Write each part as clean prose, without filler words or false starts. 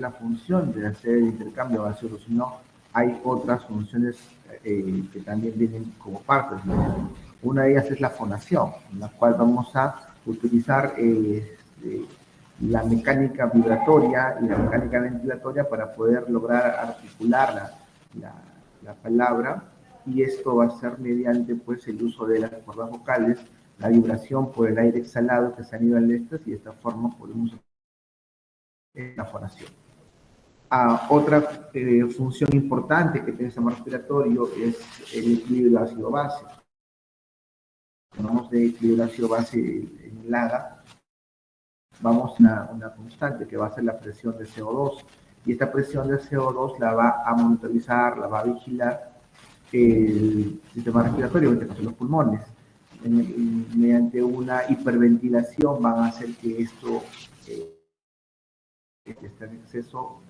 la función de hacer el intercambio gaseoso, sino hay otras funciones que también vienen como parte. Una de ellas es la fonación, en la cual vamos a utilizar la mecánica vibratoria y la mecánica ventilatoria para poder lograr articular la palabra, y esto va a ser mediante pues el uso de las cuerdas vocales, la vibración por el aire exhalado que se han ido al estas, y de esta forma podemos la fonación. Otra función importante que tiene el sistema respiratorio es el equilibrio ácido-base. Hablamos de equilibrio ácido-base en el ADA, vamos a una constante que va a ser la presión de CO2, y esta presión de CO2 la va a monitorizar, la va a vigilar el sistema respiratorio, en este caso los pulmones. Mediante una hiperventilación van a hacer que esto que está en exceso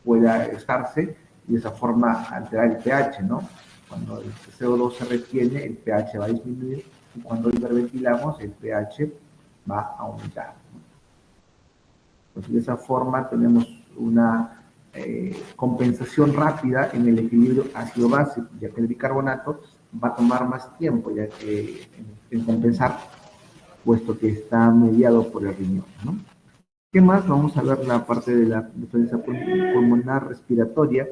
pueda estarse, y de esa forma alterar el pH, ¿no? Cuando el CO2 se retiene, el pH va a disminuir, y cuando hiperventilamos, el pH va a aumentar, ¿no? Pues de esa forma tenemos una compensación rápida en el equilibrio ácido-base, ya que el bicarbonato va a tomar más tiempo ya que en compensar, puesto que está mediado por el riñón, ¿no? ¿Qué más? Vamos a ver la parte de la defensa pulmonar respiratoria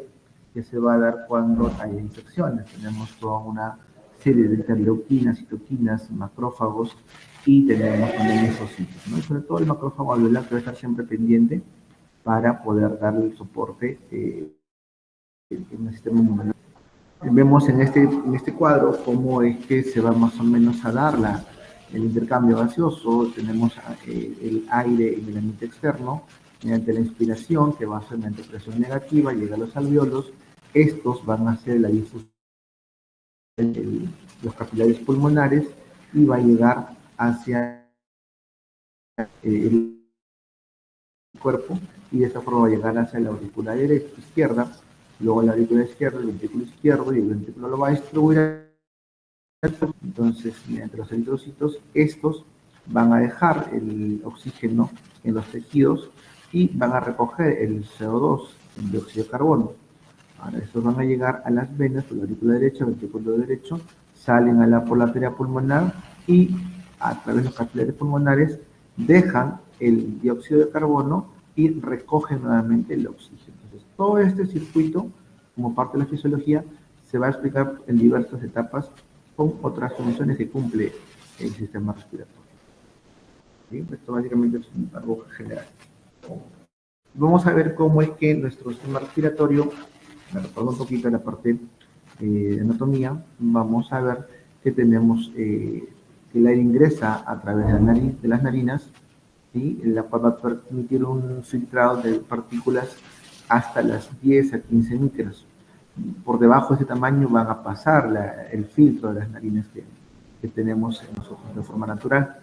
que se va a dar cuando hay infecciones. Tenemos toda una serie de interleuquinas, citoquinas, macrófagos, y tenemos también mesocitos, ¿no? Y sobre todo el macrófago alveolar que va a estar siempre pendiente para poder darle el soporte en el sistema inmunológico. Vemos en este cuadro cómo es que se va más o menos a dar el intercambio gaseoso. Tenemos el aire en el ambiente externo, mediante la inspiración, que va a ser mediante presión negativa, llega a los alveolos. Estos van a hacer la difusión de los capilares pulmonares y va a llegar hacia el cuerpo, y de esta forma va a llegar hacia la aurícula izquierda, luego la aurícula izquierda, el ventrículo izquierdo, y el ventrículo lo va a distribuir. Entonces, mediante los eritrocitos, estos van a dejar el oxígeno en los tejidos y van a recoger el CO2, el dióxido de carbono. Ahora, estos van a llegar a las venas por la aurícula derecha, el ventrículo derecho, salen por la arteria pulmonar, y a través de los capilares pulmonares dejan el dióxido de carbono y recogen nuevamente el oxígeno. Entonces, todo este circuito, como parte de la fisiología, se va a explicar en diversas etapas con otras funciones que cumple el sistema respiratorio. ¿Sí? Esto básicamente es algo general. Vamos a ver cómo es que nuestro sistema respiratorio, me recuerdo un poquito la parte de anatomía. Vamos a ver que tenemos que el aire ingresa a través de las narinas, ¿sí? La cual va a permitir un filtrado de partículas hasta las 10 a 15 micras. Por debajo de ese tamaño van a pasar el filtro de las narinas que tenemos nosotros de forma natural.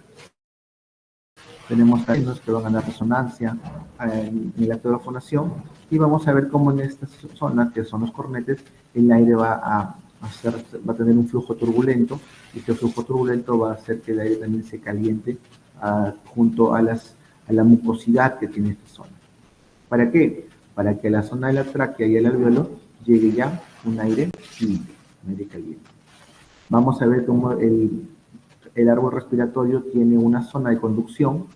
Tenemos talentos que van a dar resonancia en el acto de fonación, y vamos a ver cómo en esta zona, que son los cornetes, el aire va a tener un flujo turbulento, y este flujo turbulento va a hacer que el aire también se caliente junto a la mucosidad que tiene esta zona. ¿Para qué? Para que a la zona de la tráquea y el alveolo llegue ya un aire limpio, un aire caliente. Vamos a ver cómo el árbol respiratorio tiene una zona de conducción,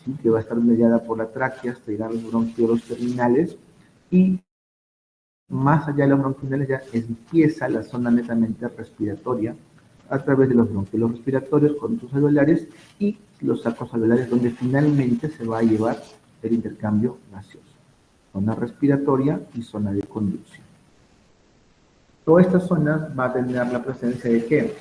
¿sí? Que va a estar mediada por la tráquea hasta llegar a los bronquiolos terminales, y más allá de los bronquiolos ya empieza la zona netamente respiratoria a través de los bronquiolos respiratorios, conductos alveolares y los sacos alveolares, donde finalmente se va a llevar el intercambio gaseoso. Zona respiratoria y zona de conducción. Toda esta zona va a tener la presencia de ¿qué?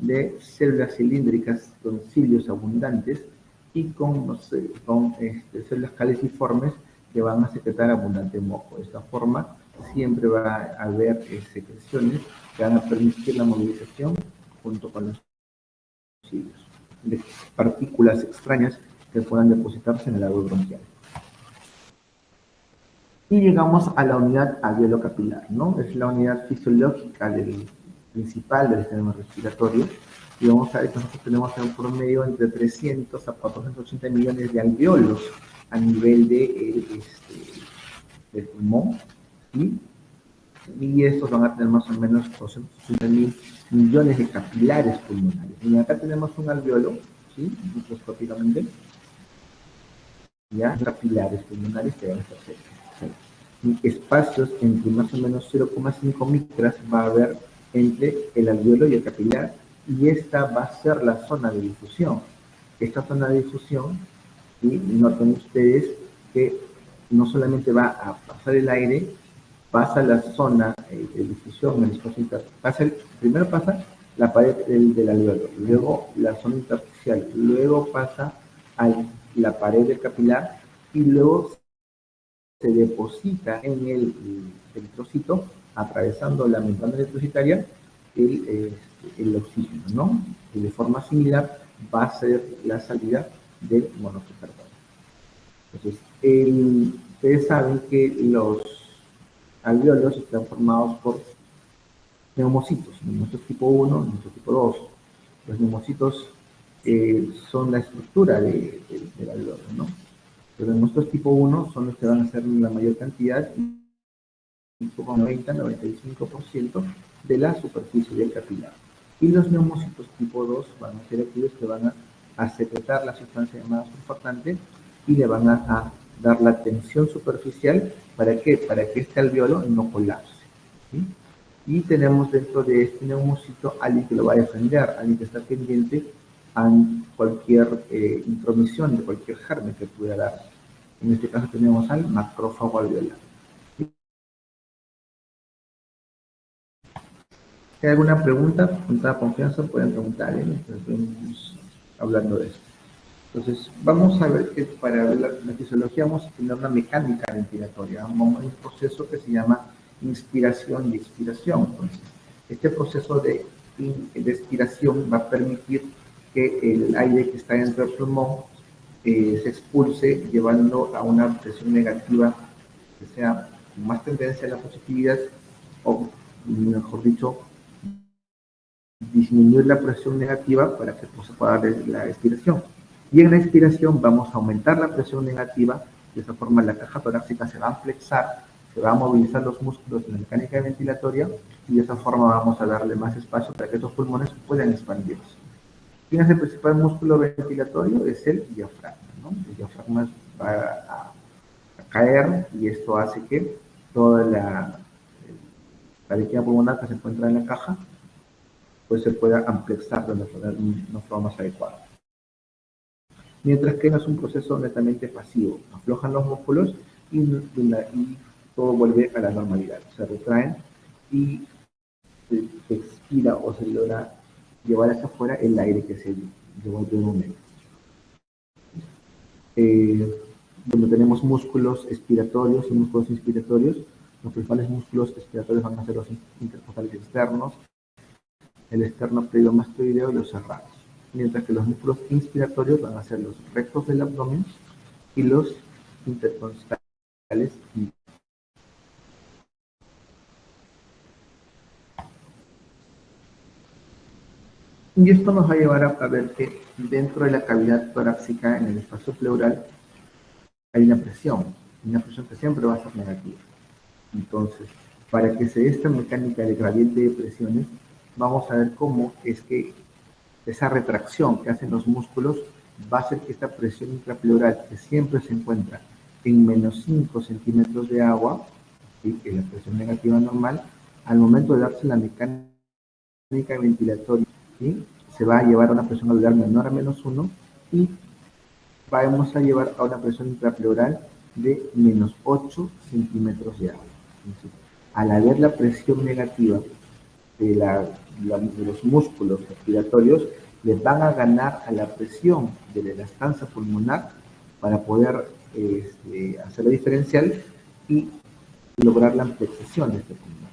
De células cilíndricas con cilios abundantes y con células caliciformes que van a secretar abundante moco. De esta forma siempre va a haber secreciones que van a permitir la movilización junto con los cilios de partículas extrañas que puedan depositarse en el árbol bronquial. Y llegamos a la unidad alveolo-capilar, ¿no? Es la unidad fisiológica del principal del sistema respiratorio, y vamos a ver que nosotros tenemos en promedio entre 300 a 480 millones de alveolos a nivel del pulmón, ¿sí? Y estos van a tener más o menos 280 mil millones de capilares pulmonares. Y acá tenemos un alveolo, ¿sí? Microscópicamente, ya capilares pulmonares que van a estar cerca. ¿Sí? Y espacios entre más o menos 0,5 micras va a haber entre el alveolo y el capilar, y esta va a ser la zona de difusión. Esta zona de difusión, y noten ustedes que no solamente va a pasar el aire, pasa la zona de difusión, el espacio primero pasa la pared del alveolo, luego la zona intersticial, luego pasa a la pared del capilar y luego se deposita en el eritrocito, atravesando la membrana eritrocitaria, el oxígeno, ¿no? Y de forma similar va a ser la salida del monóxido de carbono. Entonces, ustedes saben que los alveolos están formados por neumocitos tipo 1, neumocitos tipo 2. Los neumocitos son la estructura del alveolo, ¿no? Pero neumocitos tipo 1 son los que van a ser la mayor cantidad, con 90-95% de la superficie del capilar. Y los neumocitos tipo 2 van a ser aquellos que van a secretar la sustancia llamada surfactante y le van a dar la tensión superficial. ¿Para qué? Para que este alveolo no colapse, ¿sí? Y tenemos dentro de este neumocito alguien que lo va a defender, alguien que está pendiente a cualquier intromisión de cualquier germen que pudiera dar. En este caso tenemos al macrófago alveolar. Si hay alguna pregunta, con toda confianza pueden preguntar, ¿eh? Entonces, hablando de esto. Entonces, vamos a ver que para ver la fisiología vamos a tener una mecánica ventilatoria, un proceso que se llama inspiración y expiración. Entonces, este proceso de expiración va a permitir que el aire que está dentro del pulmón se expulse, llevando a una presión negativa que sea con más tendencia a la positividad, o mejor dicho, disminuir la presión negativa para que se pueda dar la expiración. Y en la expiración vamos a aumentar la presión negativa, de esa forma la caja torácica se va a flexar, se van a movilizar los músculos en la mecánica ventilatoria, y de esa forma vamos a darle más espacio para que estos pulmones puedan expandirse. ¿Quién es el principal músculo ventilatorio? Es el diafragma, ¿no? El diafragma va a caer, y esto hace que toda la vejiga pulmonar que se encuentra en la caja pues se pueda amplexar de una forma más adecuada. Mientras que no es un proceso netamente pasivo, aflojan los músculos y todo vuelve a la normalidad, se retraen y se expira o se logra llevar hacia afuera el aire que se llevó de un momento. Donde tenemos músculos expiratorios y músculos inspiratorios, los principales músculos expiratorios van a ser los intercostales externos, el esternocleidomastoideo y los serrados, mientras que los músculos inspiratorios van a ser los rectos del abdomen y los intercostales. Y esto nos va a llevar a ver que dentro de la cavidad torácica, en el espacio pleural, hay una presión que siempre va a ser negativa. Entonces, para que se dé esta mecánica de gradiente de presiones, vamos a ver cómo es que esa retracción que hacen los músculos va a hacer que esta presión intrapleural, que siempre se encuentra en menos 5 centímetros de agua, ¿sí?, que es la presión negativa normal, al momento de darse la mecánica ventilatoria, ¿sí?, se va a llevar a una presión alveolar menor a menos 1, y vamos a llevar a una presión intrapleural de menos 8 centímetros de agua. Entonces, al haber la presión negativa de los músculos respiratorios, les van a ganar a la presión de la elastanza pulmonar para poder hacer la diferencial y lograr la ampliación de este pulmón.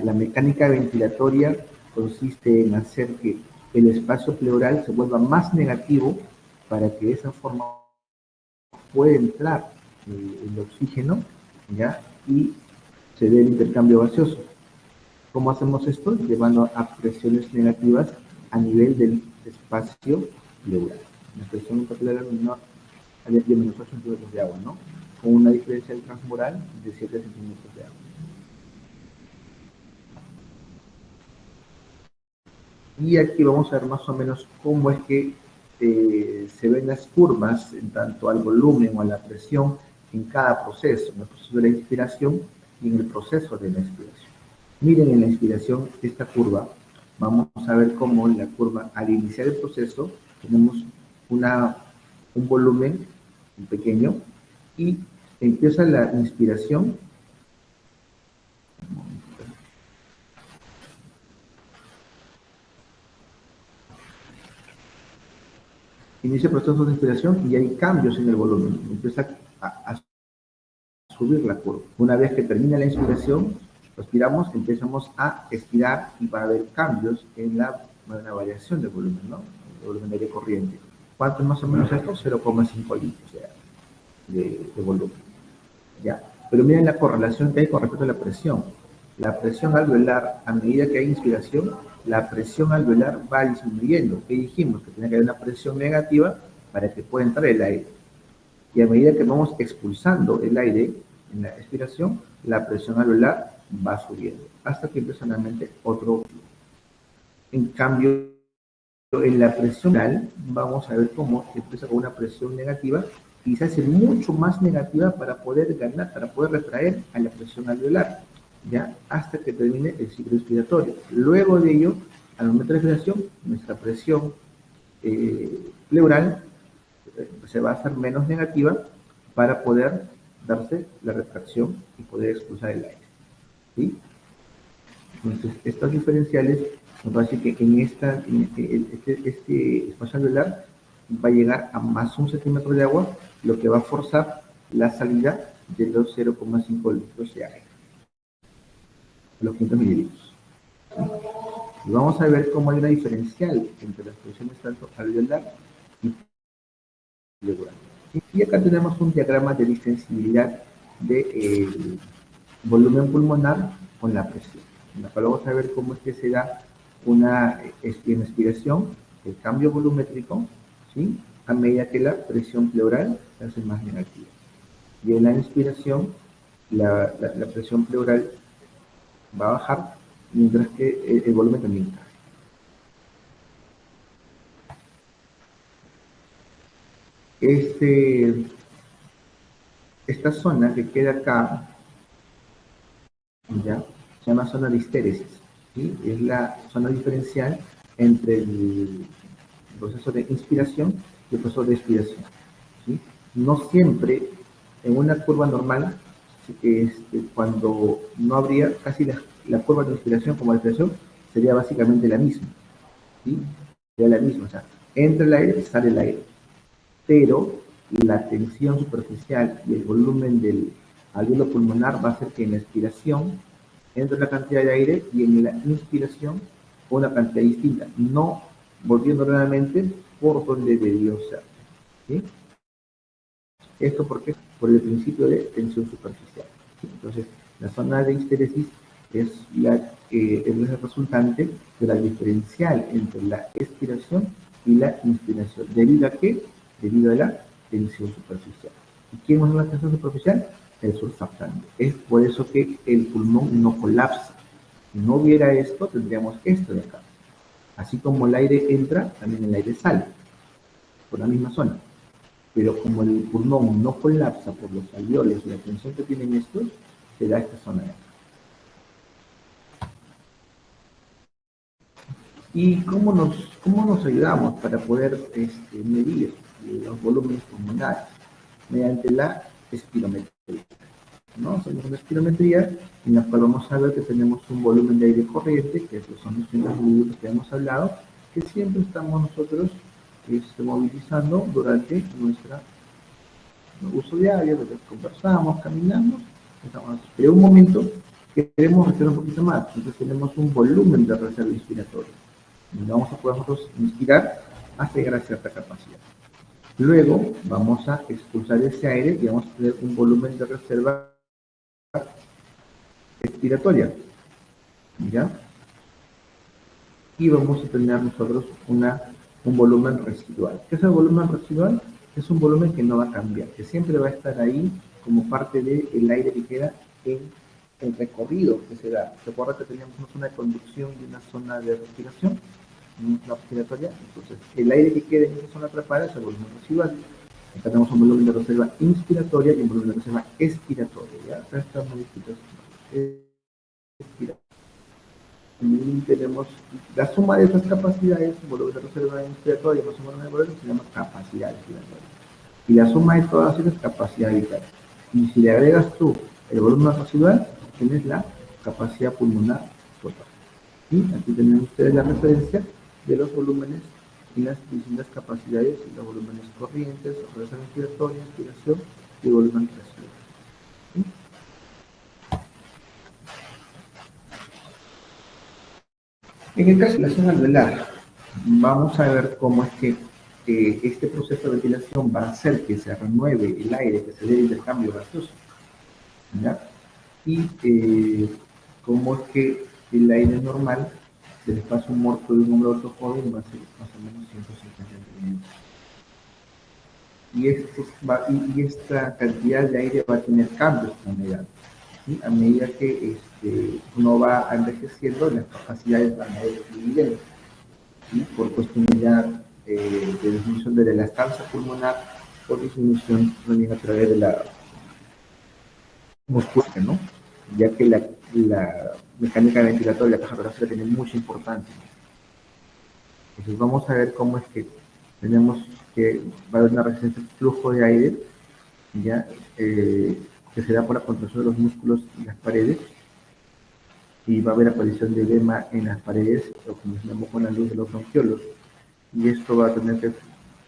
La mecánica ventilatoria consiste en hacer que el espacio pleural se vuelva más negativo para que de esa forma pueda entrar el oxígeno, ¿ya?, y se dé el intercambio gaseoso. ¿Cómo hacemos esto? Llevando a presiones negativas a nivel del espacio pleural. La presión intrapleural menor a 10 menos 8 centímetros de agua, ¿no? Con una diferencia del transmural de 7 centímetros de agua. Y aquí vamos a ver más o menos cómo es que se ven las curvas en tanto al volumen o a la presión en cada proceso, en el proceso de la inspiración y en el proceso de la expiración. Miren en la inspiración esta curva, vamos a ver cómo la curva al iniciar el proceso tenemos un volumen pequeño y empieza la inspiración. Inicia el proceso de inspiración y hay cambios en el volumen, empieza a subir la curva. Una vez que termina la inspiración, respiramos, empezamos a estirar y va a haber cambios en la variación del volumen, ¿no? El volumen de aire corriente. ¿Cuánto es más o menos esto? 0,5 litros de volumen. ¿Ya? Pero miren la correlación que hay con respecto a la presión. La presión alveolar, a medida que hay inspiración, la presión alveolar va disminuyendo. ¿Qué dijimos? Que tenía que haber una presión negativa para que pueda entrar el aire. Y a medida que vamos expulsando el aire en la expiración, la presión alveolar va subiendo, hasta que empieza nuevamente otro. En cambio, en la presión alveolar, vamos a ver cómo empieza con una presión negativa y se hace mucho más negativa para poder ganar, para poder retraer a la presión alveolar, ¿ya? Hasta que termine el ciclo respiratorio. Luego de ello, al momento de la respiración, nuestra presión pleural se va a hacer menos negativa para poder darse la retracción y poder expulsar el aire, ¿sí? Entonces, estas diferenciales nos va a decir que en este espacio alveolar va a llegar a más 1 centímetro de agua, lo que va a forzar la salida de los 0,5 litros de aire, los 500 mililitros. ¿Sí? Y vamos a ver cómo hay una diferencial entre las presiones tanto alveolar y pleural. Y acá tenemos un diagrama de distensibilidad del volumen pulmonar con la presión, en la cual vamos a ver cómo es que se da una inspiración, el cambio volumétrico, ¿sí? A medida que la presión pleural se hace más negativa. Y en la inspiración, la presión pleural va a bajar, mientras que el volumen también cae. Esta zona que queda acá, ¿ya? Se llama zona de histéresis, ¿sí? Es la zona diferencial entre el proceso de inspiración y el proceso de expiración, ¿sí? No siempre, en una curva normal, cuando no habría casi la curva de inspiración como de expiración, sería básicamente la misma, ¿sí? Sería la misma, o sea, entra el aire, sale el aire, pero la tensión superficial y el volumen del alveolo pulmonar va a hacer que en la expiración entre una cantidad de aire y en la inspiración una cantidad distinta, no volviendo nuevamente por donde debió ser, ¿sí? Esto porque por el principio de tensión superficial, ¿sí? Entonces, la zona de histéresis es el resultante de la diferencial entre la expiración y la inspiración. ¿Debido a qué? Debido a la tensión superficial. ¿Y quién es la tensión superficial? El surfactante. Es por eso que el pulmón no colapsa. Si no hubiera esto, tendríamos esto de acá. Así como el aire entra, también el aire sale por la misma zona. Pero como el pulmón no colapsa por los alveolos y la tensión que tienen estos, se da esta zona de acá. ¿Y cómo nos ayudamos para poder medir los volúmenes pulmonares? Mediante la espirometría, ¿no? Hacemos una espirometría en la cual vamos a ver que tenemos un volumen de aire corriente, que son los 500 mililitros que hemos hablado, que siempre estamos nosotros movilizando durante nuestro uso diario, donde conversamos, caminamos, pero en un momento queremos respirar un poquito más, entonces tenemos un volumen de reserva inspiratoria. Y vamos a poder nosotros inspirar hasta llegar a cierta capacidad. Luego vamos a expulsar ese aire y vamos a tener un volumen de reserva expiratoria. ¿ya? Y vamos a tener nosotros un volumen residual. ¿Qué es el volumen residual? Es un volumen que no va a cambiar, que siempre va a estar ahí como parte del aire que queda en el recorrido que se da. ¿Recuerda que teníamos una zona de conducción y una zona de respiración? Una respiratoria. Entonces, el aire que queda en esa zona atrapada es el volumen residual. Acá tenemos un volumen de reserva inspiratoria y un volumen de reserva expiratoria. ¿Ya? Acá está modificado. Y tenemos la suma de estas capacidades, volumen de reserva inspiratoria más volumen de volumen, se llama capacidad respiratoria. Y la suma de todas ellas es capacidad vital. Y si le agregas tú el volumen residual, tienes la capacidad pulmonar total. Y aquí tienen ustedes la referencia de los volúmenes y las distintas capacidades y los volúmenes corrientes, reserva inspiratoria, inspiración y volumen residual. ¿Sí? En el caso de la zona alveolar, vamos a ver cómo es que este proceso de ventilación va a hacer que se renueve el aire, que se dé el intercambio gaseoso, ¿ya? Y cómo es que el aire normal se le pasa un morto de un hombre a otro joven va a ser más o menos 150 minutos. Y esta cantidad de aire va a tener cambios con la edad. ¿Sí? A medida que uno va envejeciendo, las capacidades van a ir disminuyendo. ¿Sí? Por cuestiones ya de disminución de la elastancia pulmonar, por disminución también a través de la musculatura, ¿no? Ya que la mecánica ventilatoria de la caja torácica tiene mucha importancia. Entonces vamos a ver cómo es que tenemos que va a haber una resistencia al flujo de aire, ya que se da por la contracción de los músculos y las paredes, y va a haber aparición de edema en las paredes, o como llamamos con la luz de los bronquiolos. Y esto va a tener que,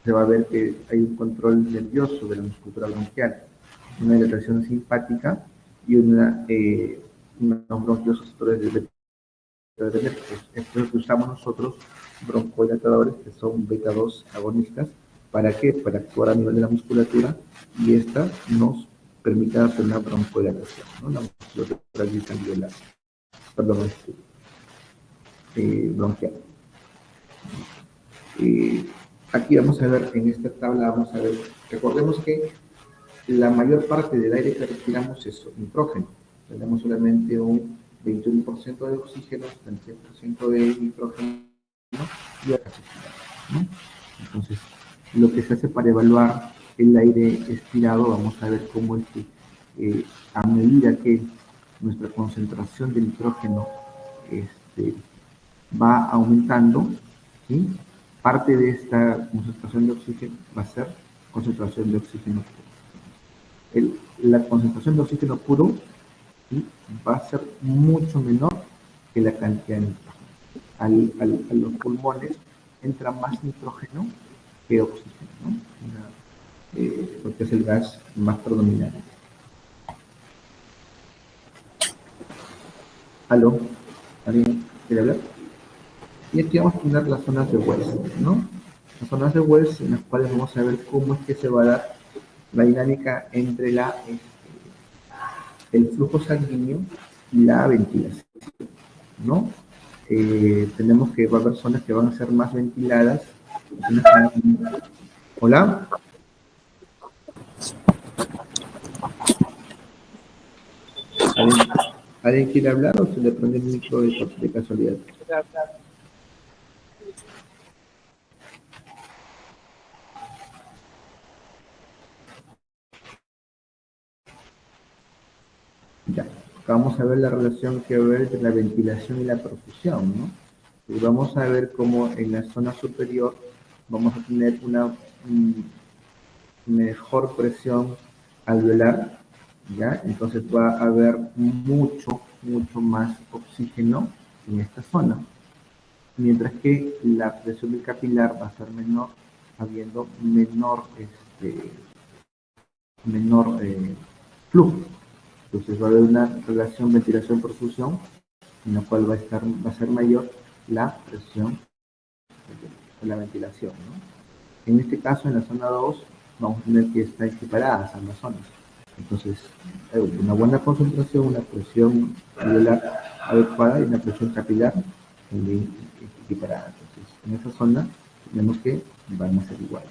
se va a ver que hay un control nervioso de la musculatura bronquial, una dilatación simpática y unos bronquios sectores de esto es lo que usamos nosotros, broncodilatadores, que son beta 2 agonistas. ¿Para qué? Para actuar a nivel de la musculatura y esta nos permite hacer una broncodilatación, ¿no? La musculatura bialveolar, perdón, bronquial. Aquí vamos a ver, en esta tabla vamos a ver, recordemos que la mayor parte del aire que respiramos es nitrógeno. Tenemos solamente un 21% de oxígeno, 36% de nitrógeno y oxígeno, ¿no? Entonces, lo que se hace para evaluar el aire expirado, vamos a ver cómo es que a medida que nuestra concentración de nitrógeno va aumentando, ¿sí? Parte de esta concentración de oxígeno va a ser concentración de oxígeno puro. La concentración de oxígeno puro, ¿sí? Va a ser mucho menor que la cantidad de nitrógeno. A los pulmones entra más nitrógeno que oxígeno, ¿no? Porque es el gas más predominante. ¿Aló? ¿Alguien quiere hablar? Y aquí vamos a tener las zonas de Wells, ¿no? Las zonas de Wells en las cuales vamos a ver cómo es que se va a dar la dinámica entre el flujo sanguíneo y la ventilación, ¿no? Tenemos que va a haber zonas que van a ser más ventiladas. Hola. ¿Alguien quiere hablar o se le prende el micro de casualidad? Ya, vamos a ver la relación que va a haber entre la ventilación y la perfusión, ¿no? Y vamos a ver cómo en la zona superior vamos a tener una mejor presión alveolar, ¿ya? Entonces va a haber mucho más oxígeno en esta zona, mientras que la presión del capilar va a ser menor, habiendo menor flujo. Entonces va a haber una relación ventilación-perfusión en la cual va a ser mayor la presión de la ventilación, ¿no? En este caso, en la zona 2, vamos a tener que estar equiparadas ambas zonas. Entonces, una buena concentración, una presión alveolar adecuada y una presión capilar también equiparada. Entonces, en esa zona tenemos que van a ser iguales.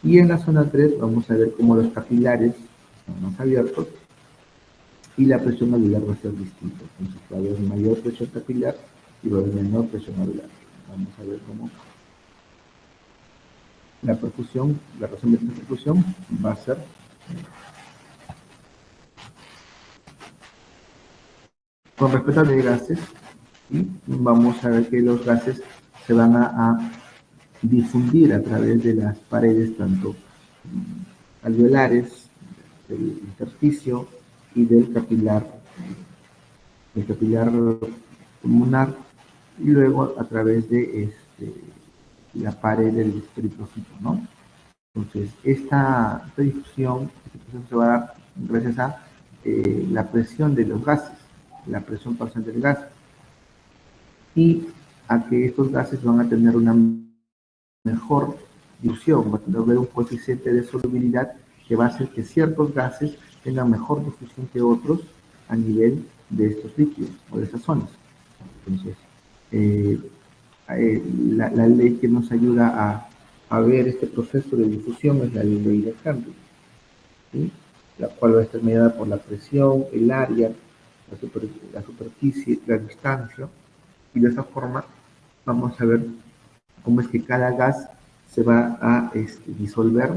Y en la zona 3 vamos a ver cómo los capilares están más abiertos y la presión alveolar va a ser distinta. Entonces, va a haber mayor presión capilar y va a haber menor presión alveolar. Vamos a ver cómo la perfusión, la razón de esta perfusión va a ser. Con respecto a los gases, ¿sí? Vamos a ver que los gases se van a difundir a través de las paredes, tanto alveolares, del intersticio y del capilar pulmonar, y luego a través de la pared del eritrocito, ¿no? Entonces, esta difusión, este proceso se va a dar gracias a la presión de los gases, la presión parcial del gas, y a que estos gases van a tener una mejor difusión, va a tener un coeficiente de solubilidad que va a hacer que ciertos gases tengan mejor difusión que otros a nivel de estos líquidos o de estas zonas. Entonces, eh, la ley que nos ayuda a ver este proceso de difusión es la ley de Irac-Campbell, ¿sí? La cual va a estar mediada por la presión, el área, la superficie, la distancia, y de esa forma vamos a ver cómo es que cada gas se va a disolver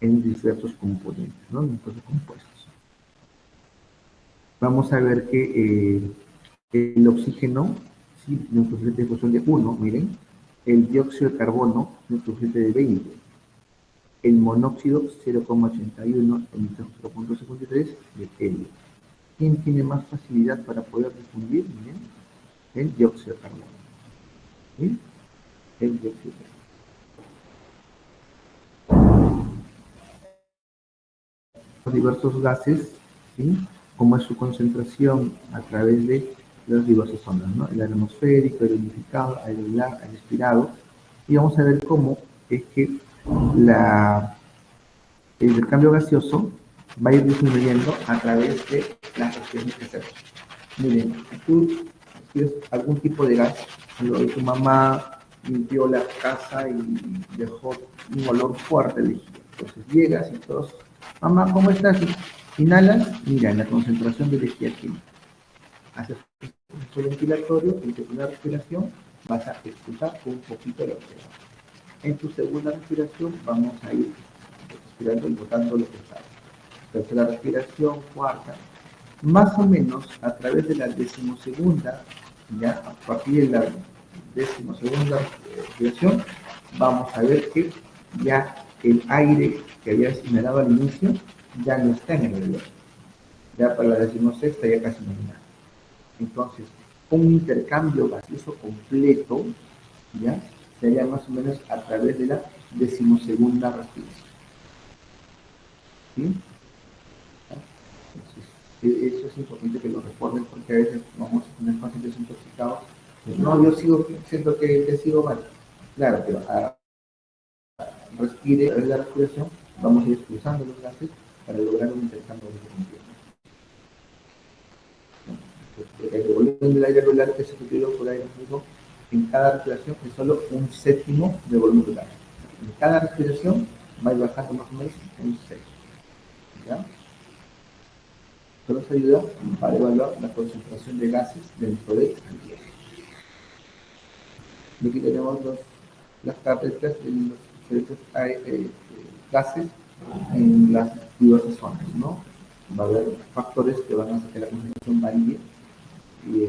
en diversos componentes, ¿no? En diversos compuestos. Vamos a ver que el oxígeno, ¿sí? Tiene un coeficiente de fusión de 1, miren. El dióxido de carbono tiene un coeficiente de 20. El monóxido 0,81, el nitrógeno 0,53 y el helio. ¿Quién tiene más facilidad para poder difundir? Miren, el dióxido de carbono. ¿Sí? El dióxido de carbono. Los diversos gases, ¿sí? Cómo es su concentración a través de las diversas zonas, ¿no? El aire atmosférico, el unificado, el respirado. Y vamos a ver cómo es que el intercambio gaseoso va a ir disminuyendo a través de las reacciones que hacemos. Miren, si tú tienes algún tipo de gas, tu mamá limpió la casa y dejó un olor fuerte de lejía. Entonces llegas y todos, mamá, ¿cómo estás? Inhalas, mira, en la concentración de lejía química. Haces un ventilatorio, en tu primera respiración vas a expulsar un poquito de oxígeno. En tu segunda respiración vamos a ir respirando y botando lo que sale. Tercera respiración, cuarta. Más o menos a través de la decimosegunda, ya a partir de la decimosegunda respiración, vamos a ver que ya el aire que había inhalado al inicio ya no está en el alveolo. Ya para la decimosexta ya casi no hay nada. Entonces, un intercambio gaseoso completo, ¿ya? Sería más o menos a través de la decimosegunda respiración. ¿Sí? Entonces, eso es importante que lo recuerden porque a veces vamos a tener pacientes intoxicados. No, yo sigo siento que sigo mal. Claro, pero respire, a la respiración, vamos a ir expulsando los gases para lograr un intercambio de combustible. El volumen del aire alveolar que se sustituyó por aire fluido en cada respiración es solo un séptimo de volumen del aire. En cada respiración va a ir bajando más o menos un séptimo. ¿Ya? Esto nos ayuda para evaluar la concentración de gases dentro del ambiente. Y aquí tenemos las características de los diferentes gases en las diversas zonas, ¿no? Va a haber factores que van a hacer que la concentración varíe y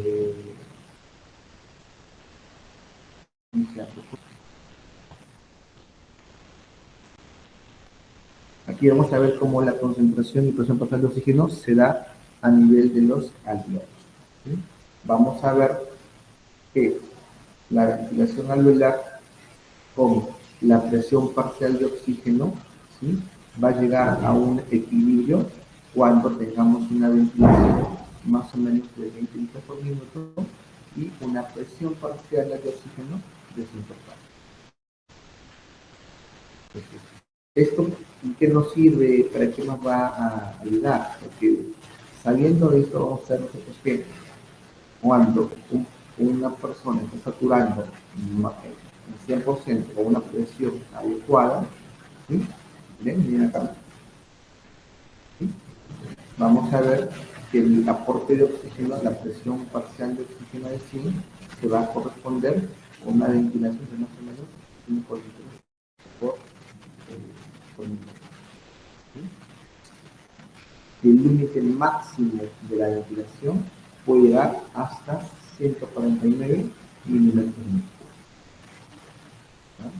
aquí vamos a ver cómo la concentración y presión parcial de oxígeno se da a nivel de los alveolos. ¿Sí? Vamos a ver que la ventilación alveolar con la presión parcial de oxígeno, ¿sí? Va a llegar a un equilibrio cuando tengamos una ventilación más o menos de 20 litros por minuto y una presión parcial de oxígeno de 104. Entonces, esto ¿Y qué nos sirve? ¿Para qué nos va a ayudar? Porque sabiendo esto, vamos a ver nosotros que cuando una persona está saturando en 100% con una presión adecuada, ¿sí? Miren acá, ¿sí? Vamos a ver que el aporte de oxígeno, la presión parcial de oxígeno de zinc, se va a corresponder con una ventilación de más o menos 5 litros por minuto. ¿Sí? El límite máximo de la ventilación puede llegar hasta 149 milímetros. ¿No?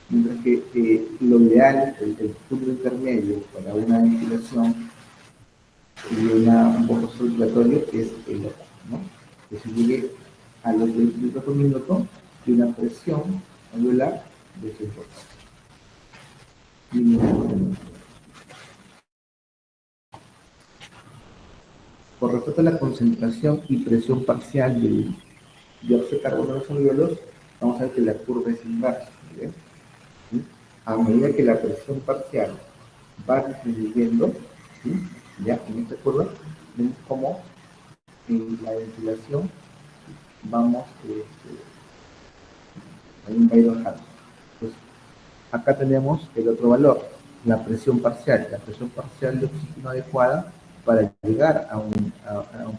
Mientras que lo ideal, el punto intermedio para una ventilación y un poco circulatorio es el otro, ¿no? Que se llegue a los 20 litros por minuto y una presión alveolar de 140 milímetros por minuto. Con respecto a la concentración y presión parcial del dióxido de carbono en los alvéolos, vamos a ver que la curva es inversa. ¿Bien? ¿Sí? A medida que la presión parcial va disminuyendo, ¿sí? Ya en esta curva, vemos cómo en la ventilación vamos a ir bajando. Entonces, acá tenemos el otro valor, la presión parcial de oxígeno adecuada para llegar a un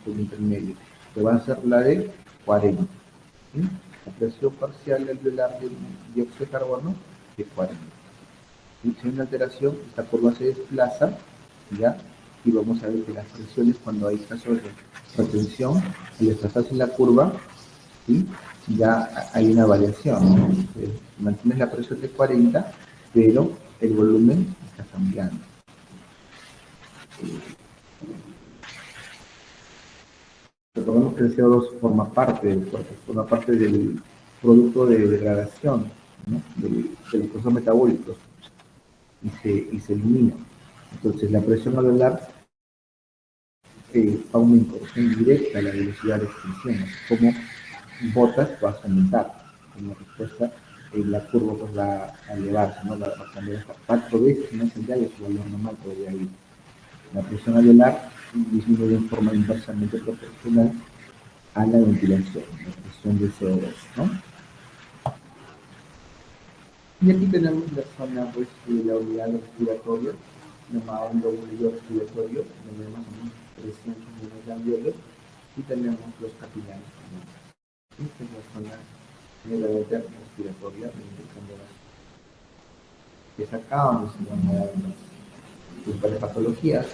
punto intermedio, que va a ser la de 40. ¿Sí? La presión parcial alveolar del dióxido de carbono de 40. ¿Sí? Si hay una alteración, esta curva se desplaza, ¿ya? Y vamos a ver que las presiones, cuando hay casos de retención, al desplazarse la curva, ¿sí? Ya hay una variación, ¿no? Mantienes la presión de 40, pero el volumen está cambiando. Recordemos que el CO2 forma parte del cuerpo, forma parte del producto de degradación, ¿no? de los procesos metabólicos y se elimina. Entonces la presión alveolar aumenta en directa la velocidad de extinción, como botas va a aumentar, como respuesta la curva pues va a elevarse, ¿no? Va a cambiar hasta 4 veces más allá de su valor normal podría ir. La presión alveolar disminuye en forma inversamente proporcional a la ventilación, la presión de CO2, ¿no? Y aquí tenemos la zona pues, de la unidad respiratoria, llamada un lóbulo respiratorio, donde más o menos 300 millones de alveolos, y tenemos los capilares también. Esta es la zona de la unidad respiratoria, que es acá donde se van a dar las principales patologías,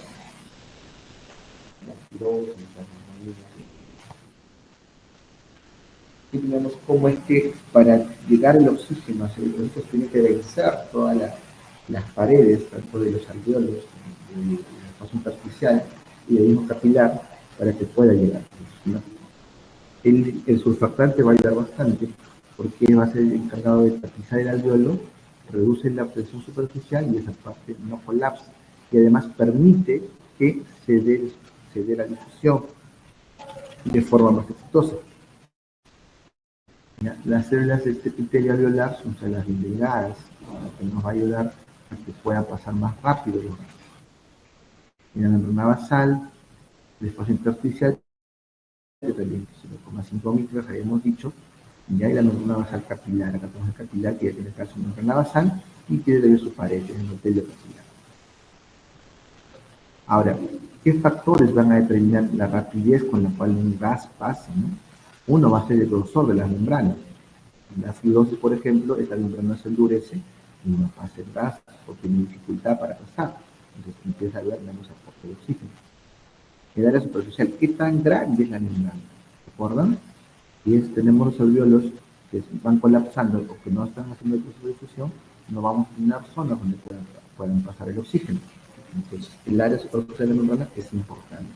la tiroides, las neumonías. Y tenemos cómo es que para llegar el oxígeno hacia el cuerpo tiene que vencer todas las paredes, tanto de los alveolos, de la fase superficial y del mismo capilar, para que pueda llegar, ¿no? El surfactante va a ayudar bastante, porque va a ser el encargado de tapizar el alveolo, reduce la presión superficial y esa parte no colapsa, y además permite que se dé la difusión de forma más exitosa. Las células de este epitelio alveolar son células bien delgadas, lo que nos va a ayudar a que pueda pasar más rápido los gases. En la membrana basal, el espacio intersticial, que también 0,5 micras, habíamos dicho, ya hay la membrana basal capilar. Acá tenemos el capilar que ya tiene caso membrana basal y tiene también sus paredes, el epitelio capilar. Ahora, ¿qué factores van a determinar la rapidez con la cual un gas pasa, ¿no? Uno va a ser el grosor de las membranas. En la fibrosis, por ejemplo, esta membrana se endurece y no pasa el gas porque tiene dificultad para pasar. Entonces empieza a haber menos aporte de oxígeno. El área superficial, ¿qué tan grande es la membrana? ¿Recuerdan? Y tenemos los alvéolos que van colapsando o que no están haciendo el proceso de difusión, no vamos a tener zonas donde puedan pasar el oxígeno. Entonces, el área superficial de la membrana es importante.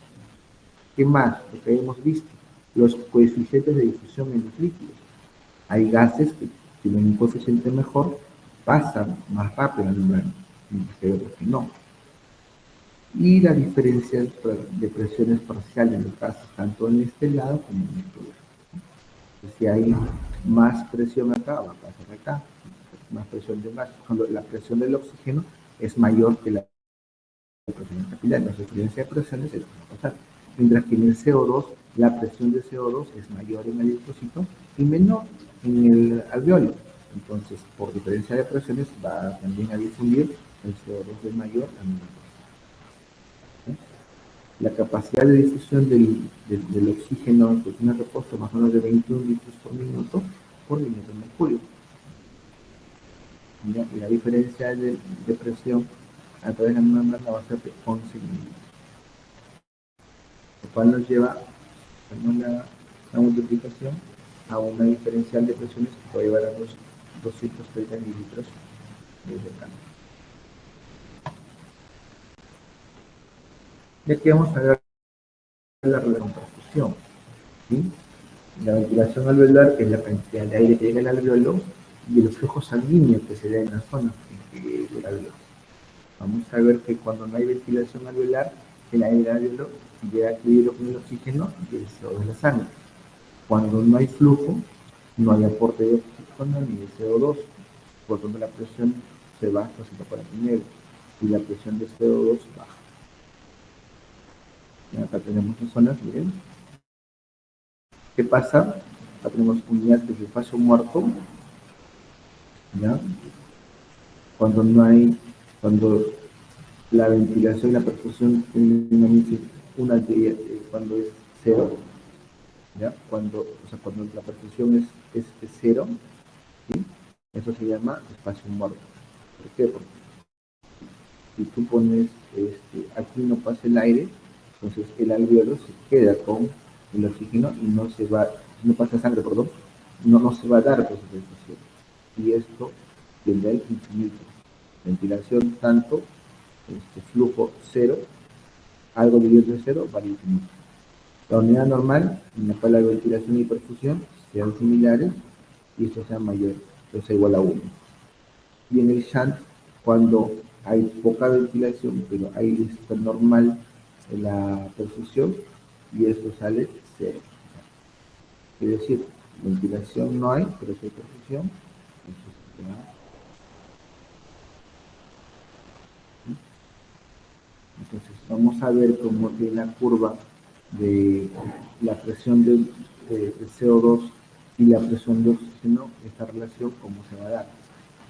¿Qué más? Lo que hemos visto, los coeficientes de difusión en los líquidos. Hay gases que tienen un coeficiente mejor, pasan más rápido la membrana, mientras que hay otros que no. Y la diferencia de presiones parciales en los gases, tanto en este lado como en este lado. Si hay más presión acá, va a pasar acá. más presión de gas. Cuando la presión del oxígeno es mayor que la presión capilar, la diferencia de presiones es constante. Mientras que en el CO2, la presión de CO2 es mayor en el eritrocito y menor en el alveolo. Entonces, por diferencia de presiones, va también a difundir el CO2 de mayor a menor. ¿Sí? La capacidad de difusión del oxígeno en posición de reposo más o menos de 21 litros por minuto de mercurio. ¿Ya? Y la diferencia de presión a través de la membrana va a ser de 11 milímetros, lo cual nos lleva a la multiplicación a una diferencial de presiones que puede llevar a los 230 mililitros de cambio. Y aquí vamos a ver la relación de perfusión. ¿Sí? La ventilación alveolar, que es la cantidad de aire que llega al alveolo, y el flujo sanguíneo que se da en la zona del alveolo. Vamos a ver que cuando no hay ventilación alveolar, el aire alveolo llega a equilibrio con el oxígeno y el CO2 de la sangre. Cuando no hay flujo, no hay aporte de oxígeno ni de CO2, por donde la presión se baja a 149 y la presión de CO2 baja. Y acá tenemos las zonas, miren. ¿Qué pasa? Acá tenemos unidades de espacio muerto, ¿ya? Cuando no hay, cuando la ventilación y la perfusión tienen cuando es cero, ¿ya? Cuando la perfusión es cero, ¿sí? Eso se llama espacio muerto. ¿Por qué? Porque si tú pones, aquí no pasa el aire, entonces el alveolo se queda con el oxígeno y no se va, no pasa sangre, perdón, no se va a dar concentración. Y esto tendrá el infinito. Ventilación tanto, flujo cero, algo dividido de cero, vale infinito. La unidad normal, en la cual la ventilación y perfusión sean similares y esto sea mayor, esto sea igual a 1. Y en el shunt, cuando hay poca ventilación, pero hay normal en la perfusión y esto sale cero. Quiere decir, ventilación no hay, pero si hay perfusión, eso se queda. Entonces vamos a ver cómo tiene la curva de la presión de CO2 y la presión de oxígeno, esta relación cómo se va a dar.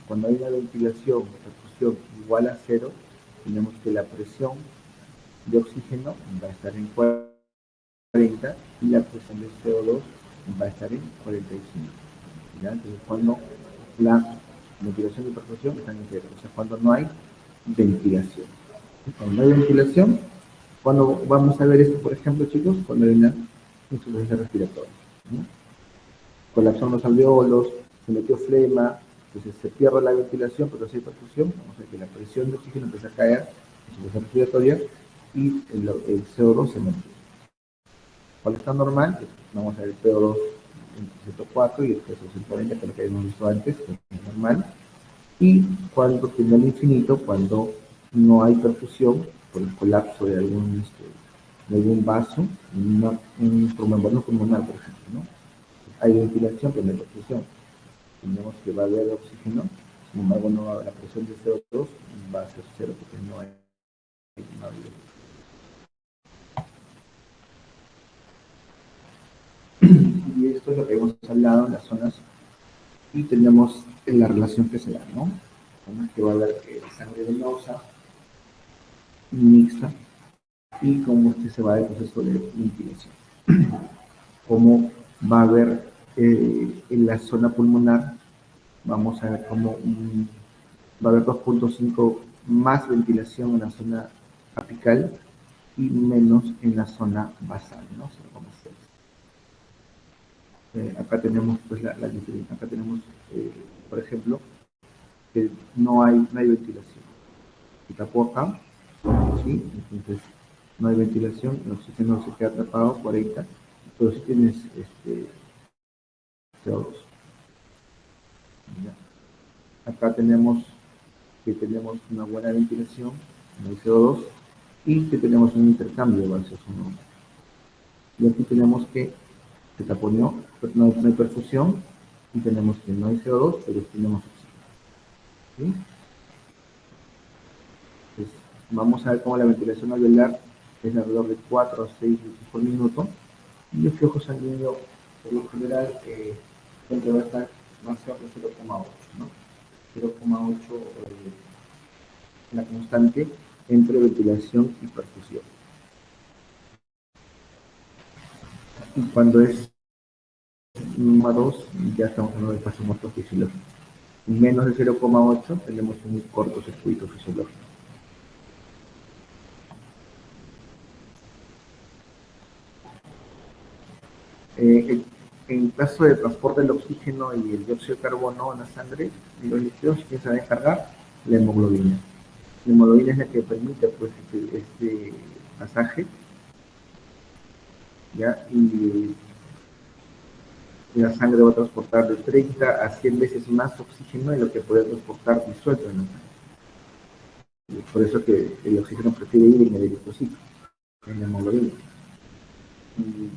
Cuando hay una ventilación, perfusión igual a cero, tenemos que la presión de oxígeno va a estar en 40 y la presión de CO2 va a estar en 45. ¿Ya? Entonces cuando la ventilación y perfusión están en cero, o sea, cuando no hay ventilación. Cuando no hay ventilación, cuando vamos a ver esto, por ejemplo, chicos, cuando hay una insuficiencia respiratoria, ¿no? Colapsaron los alveolos, se metió flema, entonces se pierde la ventilación, pero si hay perfusión, vamos a ver que la presión de oxígeno empieza a caer, insuficiencia respiratoria, y el CO2 se mantiene. Cuando está normal, vamos a ver el PO2 en 104 y el PO2 en 40, que es lo que habíamos visto antes, que es normal. Y cuando tiene el infinito, cuando no hay perfusión por el colapso de algún vaso, un pulmón pulmonar, por ejemplo, ¿no? Hay ventilación, pero no hay perfusión. Tenemos que va a haber oxígeno, sin embargo, la presión de CO2 va a ser cero porque no hay y esto es lo que hemos hablado en las zonas y tenemos la relación que se da, ¿no? Que va a haber sangre venosa, mixta, y cómo se va a dar el proceso de ventilación. Cómo va a haber en la zona pulmonar, vamos a ver cómo va a haber 2.5 más ventilación en la zona apical y menos en la zona basal, ¿no? 0,6. Acá tenemos pues la diferencia. Acá tenemos, por ejemplo, que no hay ventilación. Se tapó acá, ¿sí? Entonces no hay ventilación, el oxígeno se queda atrapado 40, pero si tienes CO2. ¿Ya? Acá tenemos que tenemos una buena ventilación, no hay CO2, y que tenemos un intercambio de gaseoso. Y aquí tenemos que se taponeó, no hay perfusión, y tenemos que no hay CO2, pero tenemos oxígeno. ¿sí? Pues vamos a ver cómo la ventilación alveolar es alrededor de 4 a 6 litros por minuto y el flujo sanguíneo, por lo general, siempre va a estar más cerca de 0,8, ¿no? 0,8 la constante entre ventilación y perfusión. Y cuando es más 2, ya estamos hablando de espacio muerto fisiológico. Menos de 0,8 tenemos un cortocircuito fisiológico. En caso de transporte del oxígeno y el dióxido de carbono en la sangre, los líquidos, ¿quién se va a encargar? La hemoglobina. La hemoglobina es la que permite pues, este pasaje, ¿ya? Y la sangre va a transportar de 30 a 100 veces más oxígeno de lo que puede transportar disuelto en la sangre. Por eso que el oxígeno prefiere ir en el eritrocito, en la hemoglobina. Y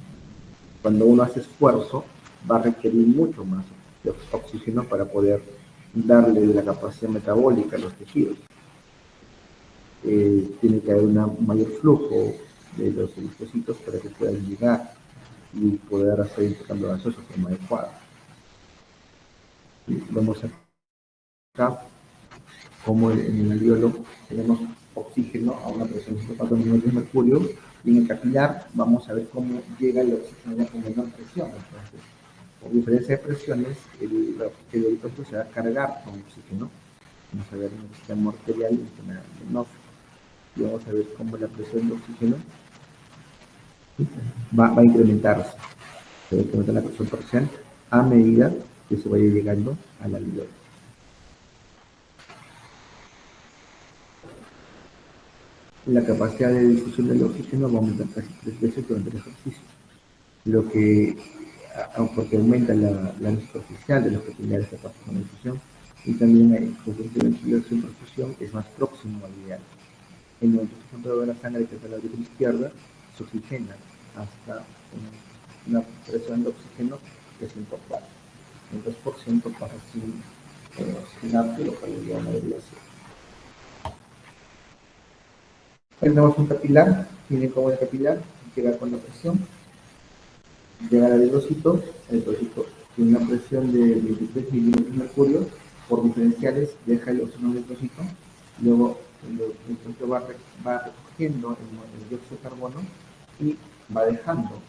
cuando uno hace esfuerzo, va a requerir mucho más oxígeno para poder darle la capacidad metabólica a los tejidos. Tiene que haber un mayor flujo de los eritrocitos para que puedan llegar y poder hacer intercambio gaseoso de forma adecuada. Vamos acá, como en el alveolo tenemos oxígeno a una presión de 104 milímetros de mercurio, y en el capilar vamos a ver cómo llega el oxígeno ya con menor presión. Entonces, por diferencia de presiones, el eritrocito se va a cargar con oxígeno. Vamos a ver un sistema arterial y un sistema venenoso. Y vamos a ver cómo la presión de oxígeno va a incrementarse. Se va a incrementar la presión parcial a medida que se vaya llegando al alveolo. La capacidad de difusión del oxígeno va a aumentar casi 3 veces durante el ejercicio, lo que porque aumenta la superficial de los capilares que pasan con la difusión, y también el coeficiente de ventilación y perfusión es más próximo al ideal. En el 90% de la sangre que está en la aurícula izquierda se oxigena hasta una presión de oxígeno de 104. El 2% pasa sin oxigenarse, lo cual lleva a una desviación. Tenemos un capilar, miren cómo el capilar llega con la presión, llega al eritrocito, el eritrocito tiene una presión de 23 milímetros de mercurio, por diferenciales deja el oxígeno en el eritrocito, luego el eritrocito va recogiendo el dióxido de carbono y va dejando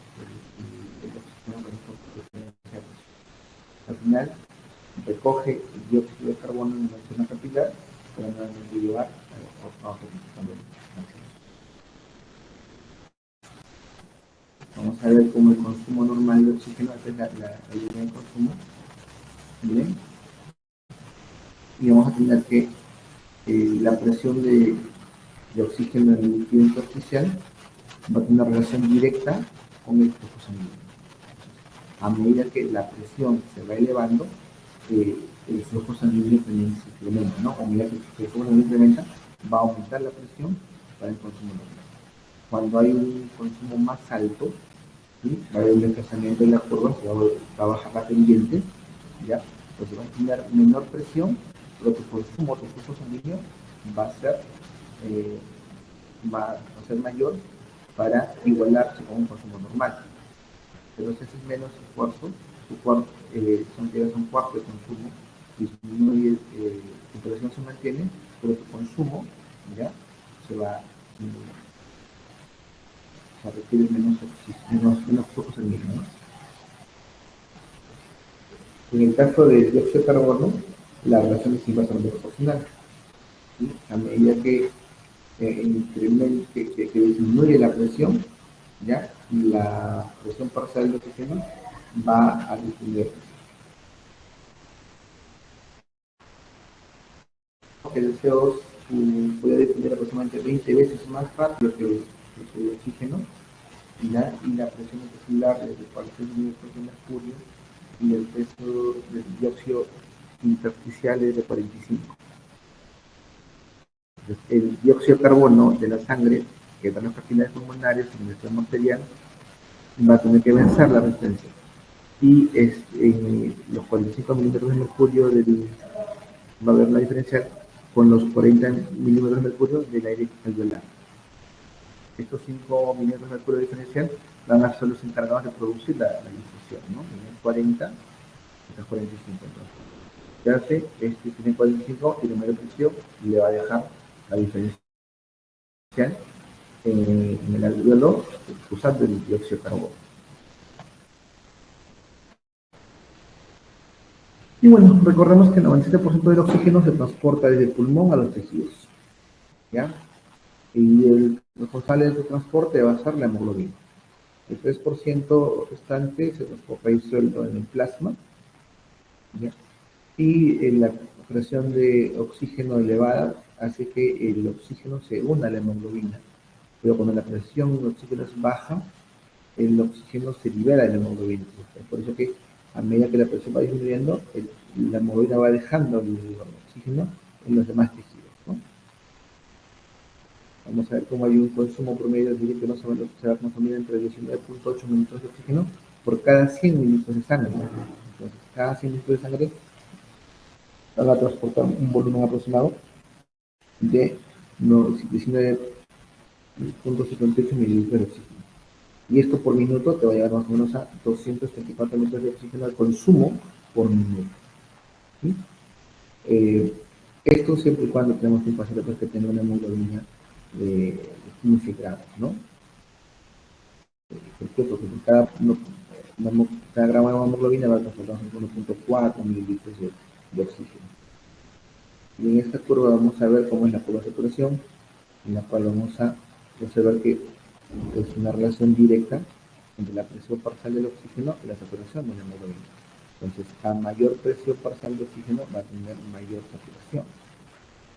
el oxígeno por diferenciales. Al final recoge el dióxido de carbono en la zona capilar para nuevamente llevar a otro también. Vamos a ver cómo el consumo normal de oxígeno, esta es la línea de consumo. Bien. Y vamos a tener que la presión de oxígeno en el líquido intersticial va a tener una relación directa con el flujo sanguíneo. A medida que la presión se va elevando, el flujo sanguíneo también se incrementa, ¿no? A medida que el flujo sanguíneo incrementa, va a aumentar la presión para el consumo normal. Cuando hay un consumo más alto, ¿sí? Va a haber un desplazamiento de la curva, se va a bajar la pendiente, ¿ya? Entonces va a tener menor presión, pero tu consumo, tu flujo sanguíneo va a ser mayor para igualarse con un consumo normal. Pero si haces menos esfuerzo, llegas a un cuarto de consumo, disminuye, tu presión se mantiene, pero tu consumo ya se va a disminuir. O sea, requiere menos flujo sanguíneo, ¿no? En el caso del dióxido de carbono, la relación es inversamente proporcional. ¿Sí? A medida que disminuye la presión, ¿ya? La presión parcial del oxígeno va a disminuir. El CO2 puede disminuir aproximadamente 20 veces más rápido que el oxígeno, ¿ya? Y la presión intracelular es de 40 milímetros de mercurio y el peso del dióxido intersticial es de 45. Entonces, el dióxido de carbono de la sangre, que da los capilares pulmonares en el sistema arterial, va a tener que vencer la resistencia. Y los 45 milímetros de mercurio del va a haber la diferencia con los 40 milímetros de mercurio del aire alveolar. Estos 5 milímetros de mercurio diferencial van a ser los encargados de producir la difusión, ¿no? En el 40, estos 45. Entonces, ¿qué hace? Este tiene 45 y la mayor presión le va a dejar la diferencia en el alveolo usando el dióxido de carbono. Y bueno, recordemos que el 97% del oxígeno se transporta desde el pulmón a los tejidos, ¿ya? Y el responsable de su transporte va a ser la hemoglobina. El 3% restante se transporta disuelto en el plasma, ¿ya? Y la presión de oxígeno elevada hace que el oxígeno se una a la hemoglobina. Pero cuando la presión de oxígeno es baja, el oxígeno se libera de la hemoglobina. Es por eso que a medida que la presión va disminuyendo, la hemoglobina va dejando el oxígeno en los demás tejidos, ¿no? Vamos a ver cómo hay un consumo promedio de que más o menos se va a consumir entre 19.8 mililitros de oxígeno por cada 100 mililitros de sangre. Entonces, cada 100 mililitros de sangre van a transportar un volumen aproximado de 19.78 mililitros de oxígeno. Y esto por minuto te va a llevar más o menos a 234 litros de oxígeno al consumo por minuto. ¿Sí? Esto siempre y cuando tenemos un paciente que tenga una hemoglobina de 15 gramos, ¿no? ¿Por qué? Porque cada gramo de hemoglobina va a transportar 1.4 mililitros de oxígeno. Y en esta curva vamos a ver cómo es la curva de saturación, en la cual vamos a observar que es una relación directa entre la presión parcial del oxígeno y la saturación de la hemoglobina. Entonces, a mayor presión parcial de oxígeno va a tener mayor saturación,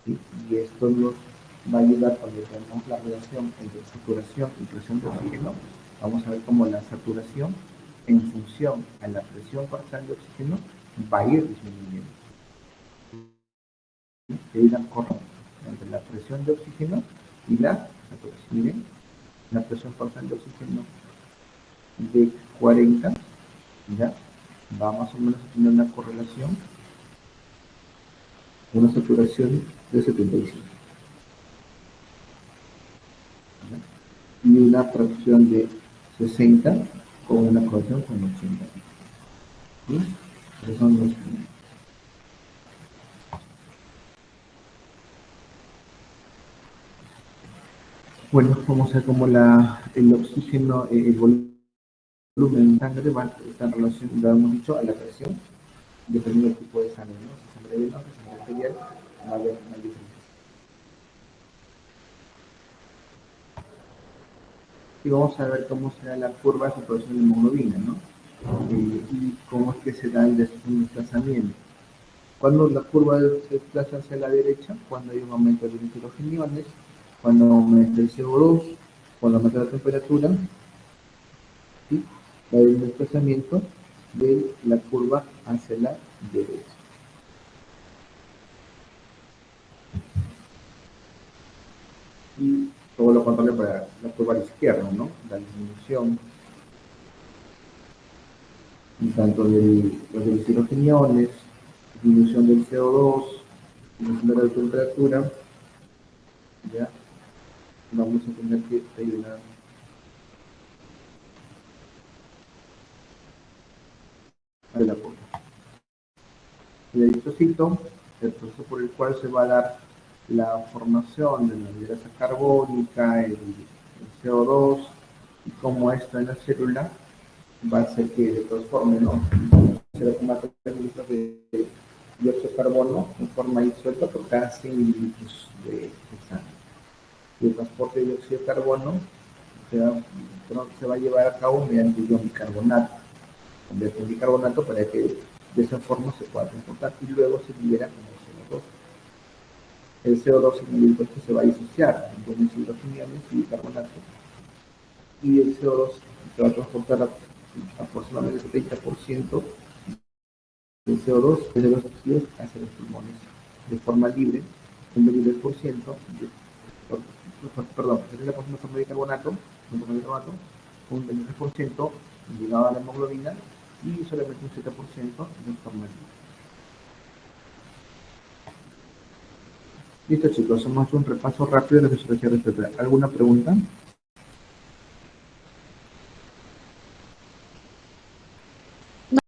¿sí? Y esto nos va a ayudar cuando tenemos la relación entre saturación y presión de oxígeno. Vamos a ver cómo la saturación, en función a la presión parcial de oxígeno, va a ir disminuyendo. Que hay una correlación entre la presión de oxígeno y la saturación. Miren, la presión parcial de oxígeno de 40, ¿ya? Va más o menos a tener una correlación, una saturación de 75. ¿Ya? Y una fracción de 60 con una correlación con 80. ¿Sí? Esos son los... Bueno, vamos a ver cómo el oxígeno, el volumen de sangre va a estar relacionado, lo hemos dicho, a la presión, dependiendo del tipo de sangre, ¿no? Si sangre venosa, sangre arterial, va a haber una diferencia. Y vamos a ver cómo se da la curva de saturación de hemoglobina, ¿no? Y cómo es que se da el desplazamiento. Cuando la curva se desplaza hacia la derecha, cuando hay un aumento de los nitrogeniones, cuando aumenta el CO2, cuando aumenta la temperatura, ¿sí? Va a haber un desplazamiento de la curva hacia la derecha. Y todo lo contrario para la curva a la izquierda, ¿no? La disminución tanto de los hidrogeniones, disminución del CO2, disminución de la temperatura, ya vamos a tener que rellenar de la curva. El eritrocito, el proceso por el cual se va a dar la formación de la hidrasa carbónica, el CO2, y cómo esto en la célula va a hacer que se transforme, ¿no? 0,3 mililitros de dióxido de carbono en forma disuelta por cada 100 mililitros de sangre. Y el transporte de dióxido de carbono se va a llevar a cabo mediante ion bicarbonato. Convierte en bicarbonato para que de esa forma se pueda transportar y luego se libera como CO2. El CO2 en el impuesto se va a disociar en buenos hidrogeniones y bicarbonato, y el CO2 se va a transportar aproximadamente el 30% del CO2 desde los tejidos hacia los pulmones de forma libre, un 23% perdón, 70% de forma de bicarbonato, un 23% ligado a la hemoglobina y solamente un 7% de forma libre. Listo, chicos, hemos hecho un repaso rápido de la fisiología respiratoria. ¿Alguna pregunta?